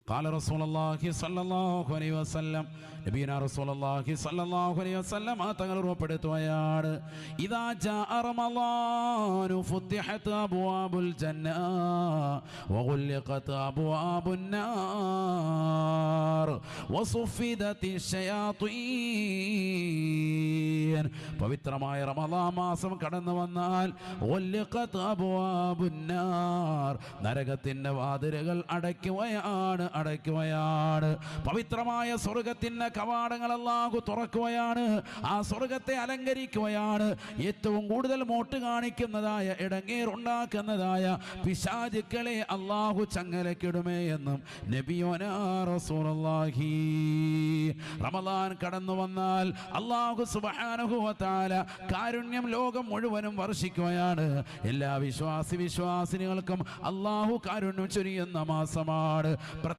قال رسول الله صلى الله عليه وسلم നബിയനാ റസൂലുള്ളാഹി സ്വല്ലല്ലാഹു അലൈഹി വസല്ലം തങ്ങൾ ഉറപ്പെടുത്തുകയാണ് ഇദാ ജാഅ റമളാനു ഫുത്തിഹത് അബ്വാബുൽ ജന്ന വഗുല്ലിഖത് അബ്വാബുൻ നാർ വസുഫിദതി ശയാത്തീൻ. പവിത്രമായ റമളാൻ മാസം കടന്നു വന്നാൽ ഗുല്ലിഖത് അബ്വാബുൻ നാർ, നരകത്തിന്റെ വാതിലുകൾ അടയ്ക്കുകയാണ്. പവിത്രമായ സ്വർഗത്തിന്റെ കവാടങ്ങൾ അല്ലാഹു തുറക്കുകയാണ്. ആ സ്വർഗത്തെ അലങ്കരിക്കുകയാണ്. ഏറ്റവും കൂടുതൽ മോട്ട് കാണിക്കുന്നതായ ഇടങ്ങേറുണ്ടാക്കുന്നതായ പിശാചുക്കളെ അല്ലാഹു ചങ്ങലക്കിടുമേ എന്നും നബിയോനാ റസൂലുള്ളാഹി. റമളാൻ കടന്നു വന്നാൽ അല്ലാഹു സുബ്ഹാനഹു വ തആല കാരുണ്യം ലോകം മുഴുവനും വർഷിക്കുകയാണ്. എല്ലാ വിശ്വാസിനികൾക്കും അല്ലാഹു കാരുണ്യം ചൊരിയുന്ന മാസമാണ്.